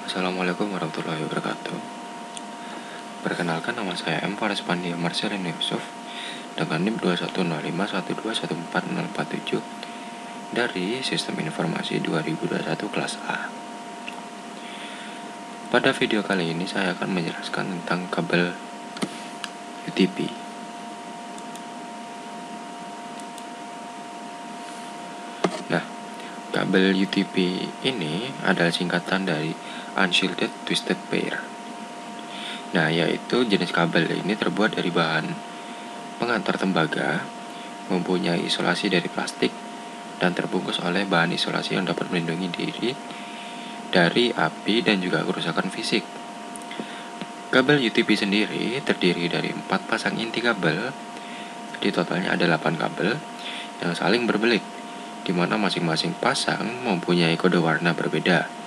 Assalamualaikum warahmatullahi wabarakatuh. Perkenalkan, nama saya M. Farazpandi Marcelino Yusuf dengan NIM 21051214047 dari Sistem Informasi 2021 kelas A. Pada video kali ini saya akan menjelaskan tentang kabel UTP. Nah, kabel UTP ini adalah singkatan dari Unshielded Twisted Pair. Nah, yaitu jenis kabel ini terbuat dari bahan pengantar tembaga, mempunyai isolasi dari plastik, dan terbungkus oleh bahan isolasi yang dapat melindungi diri dari api dan juga kerusakan fisik. Kabel UTP sendiri terdiri dari 4 pasang inti kabel, jadi totalnya ada 8 kabel yang saling berbelit, di mana masing-masing pasang mempunyai kode warna berbeda.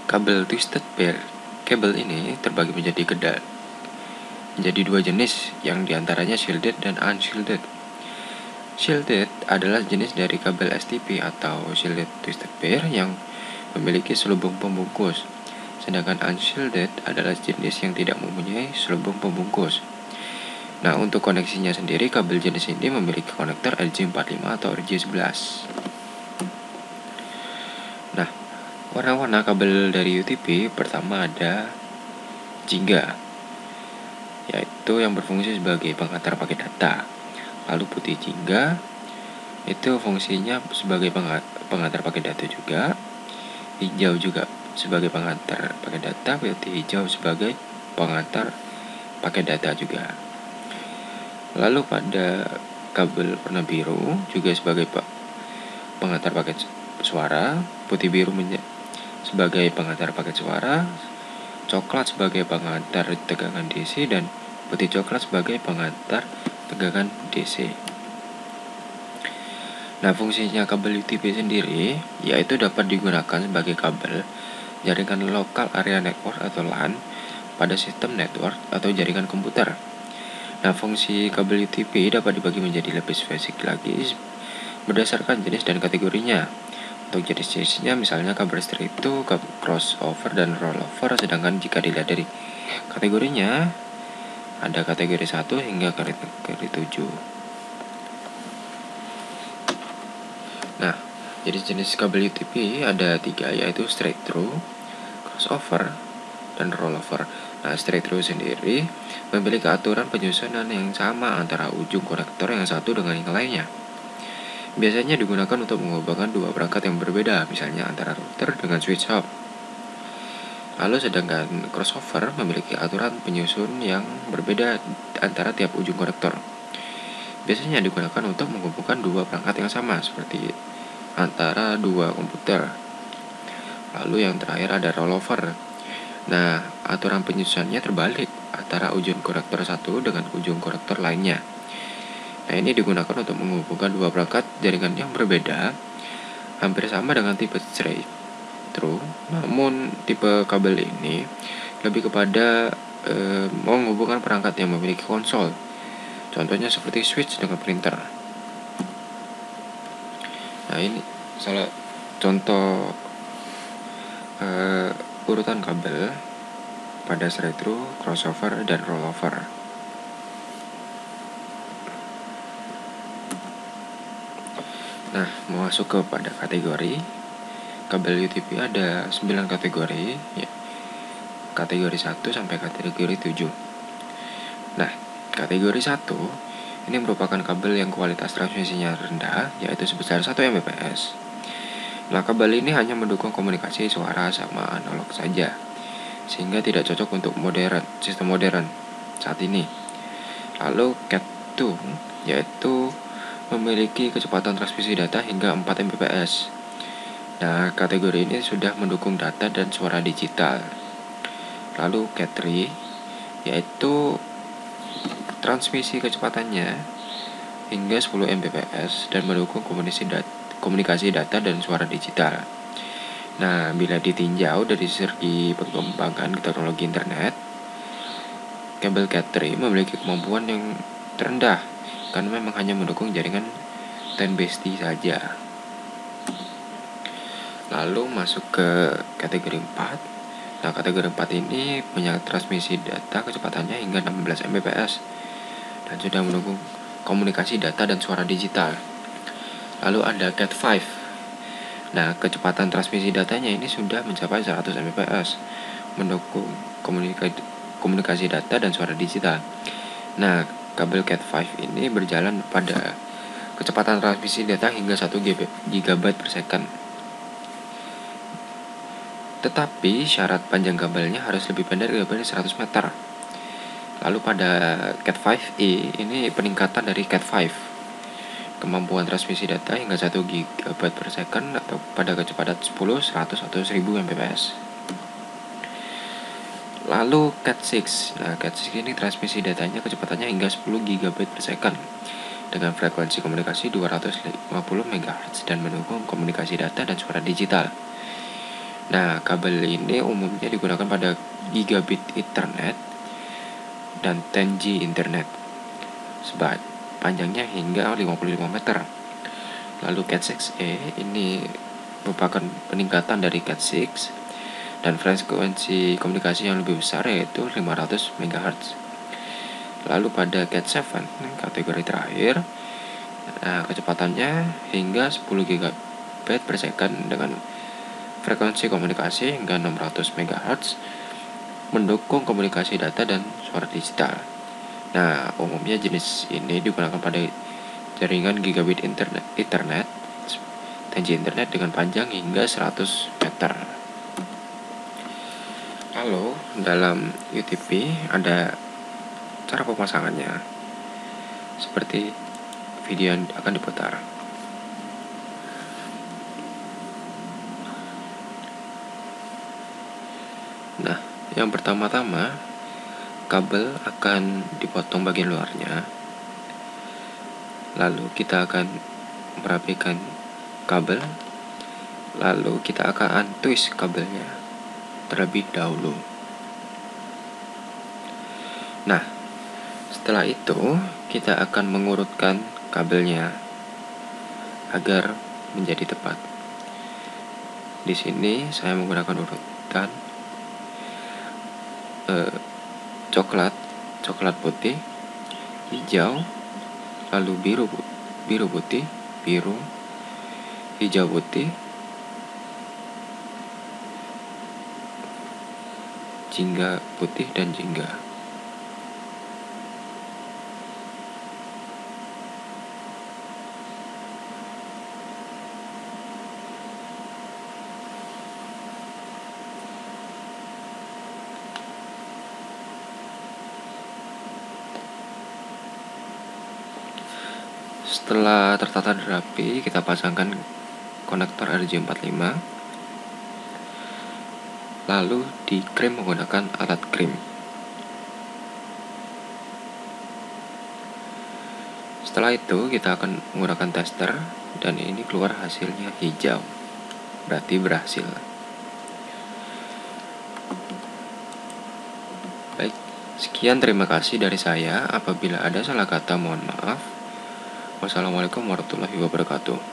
Kabel twisted pair kabel ini terbagi menjadi dua jenis, yang diantaranya shielded dan unshielded. Shielded adalah jenis dari kabel STP atau shielded twisted pair yang memiliki selubung pembungkus, sedangkan unshielded adalah jenis yang tidak mempunyai selubung pembungkus. Nah, untuk koneksinya sendiri, kabel jenis ini memiliki konektor RJ45 atau RJ11. Nah, warna-warna kabel dari UTP pertama ada jingga, yaitu yang berfungsi sebagai pengantar paket data. Lalu putih jingga itu fungsinya sebagai pengantar paket data juga. Hijau juga sebagai pengantar paket data, putih hijau sebagai pengantar paket data juga. Lalu pada kabel warna biru juga sebagai pengantar paket suara, putih biru sebagai pengantar paket suara, coklat sebagai pengantar tegangan DC, dan putih coklat sebagai pengantar tegangan DC. Nah, fungsinya kabel UTP sendiri yaitu dapat digunakan sebagai kabel jaringan lokal area network atau LAN pada sistem network atau jaringan komputer. Nah, fungsi kabel UTP dapat dibagi menjadi lebih spesifik lagi berdasarkan jenis dan kategorinya. Untuk jenis-jenisnya misalnya kabel straight to, crossover, dan rollover. Sedangkan jika dilihat dari kategorinya, ada kategori 1 hingga kategori 7. Nah, jenis-jenis kabel UTP ada 3, yaitu straight through, crossover, dan rollover. Nah, straight through sendiri memiliki aturan penyusunan yang sama antara ujung konektor yang satu dengan yang lainnya. Biasanya digunakan untuk menghubungkan dua perangkat yang berbeda, misalnya antara router dengan switch hub. Lalu sedangkan crossover memiliki aturan penyusun yang berbeda antara tiap ujung konektor. Biasanya digunakan untuk menghubungkan dua perangkat yang sama, seperti antara dua komputer. Lalu yang terakhir ada rollover. Nah, aturan penyusunannya terbalik antara ujung konektor satu dengan ujung konektor lainnya. Nah, ini digunakan untuk menghubungkan dua perangkat jaringan yang berbeda, hampir sama dengan tipe straight through. Namun tipe kabel ini lebih kepada menghubungkan perangkat yang memiliki konsol. Contohnya seperti switch dengan printer. Nah, ini salah contoh urutan kabel pada straight through, crossover, dan rollover. Nah, masuk kepada kategori kabel UTP ada 9 kategori, ya. Kategori 1 sampai kategori 7. Nah, kategori 1 ini merupakan kabel yang kualitas transmisinya rendah, yaitu sebesar 1 Mbps. Nah, kabel ini hanya mendukung komunikasi suara sama analog saja, sehingga tidak cocok untuk sistem modern saat ini. Lalu Cat 2 yaitu memiliki kecepatan transmisi data hingga 4 Mbps. Nah, kategori ini sudah mendukung data dan suara digital. Lalu Cat 3 yaitu transmisi kecepatannya hingga 10 Mbps dan mendukung komunikasi data dan suara digital. Nah, bila ditinjau dari segi pengembangan teknologi internet, kabel Cat 3 memiliki kemampuan yang terendah karena memang hanya mendukung jaringan 10BSD saja. Lalu masuk ke kategori 4. Nah, kategori 4 ini punya transmisi data kecepatannya hingga 16 Mbps dan sudah mendukung komunikasi data dan suara digital. Lalu ada Cat 5. Nah, kecepatan transmisi datanya ini sudah mencapai 100 Mbps, mendukung komunikasi data dan suara digital. Nah, kabel Cat 5 ini berjalan pada kecepatan transmisi data hingga 1 GB per second. Tetapi syarat panjang kabelnya harus lebih pendek daripada 100 meter. Lalu pada Cat 5e ini peningkatan dari Cat 5. Kemampuan transmisi data hingga 1 GB per second atau pada kecepatan 10, 100 atau 1000 Mbps. Lalu Cat 6. Nah, Cat 6 ini transmisi datanya kecepatannya hingga 10 GB per second dengan frekuensi komunikasi 250 MHz dan mendukung komunikasi data dan suara digital. Nah, kabel ini umumnya digunakan pada gigabit Ethernet dan 10G Internet. Panjangnya hingga 55 meter. Lalu Cat 6e ini merupakan peningkatan dari Cat 6 dan frekuensi komunikasi yang lebih besar yaitu 500 MHz. Lalu pada Cat 7, kategori terakhir, kecepatannya hingga 10 GB per second dengan frekuensi komunikasi hingga 600 MHz, mendukung komunikasi data dan suara digital. Nah, umumnya jenis ini digunakan pada jaringan gigabit Ethernet, 10G Internet dengan panjang hingga 100 meter. Lalu, dalam UTP ada cara pemasangannya seperti video yang akan diputar. Nah, yang pertama-tama kabel akan dipotong bagian luarnya. Lalu kita akan merapikan kabel. Lalu kita akan untwist kabelnya terlebih dahulu. Nah, setelah itu kita akan mengurutkan kabelnya agar menjadi tepat. Di sini saya menggunakan urutan coklat putih, hijau, lalu biru putih, biru, hijau putih, jingga putih, dan jingga. Setelah tertata rapi, kita pasangkan konektor RJ45, lalu dikrim menggunakan alat krim. Setelah itu kita akan menggunakan tester dan ini keluar hasilnya hijau, berarti berhasil. Baik, sekian, terima kasih dari saya. Apabila ada salah kata mohon maaf. Wassalamualaikum warahmatullahi wabarakatuh.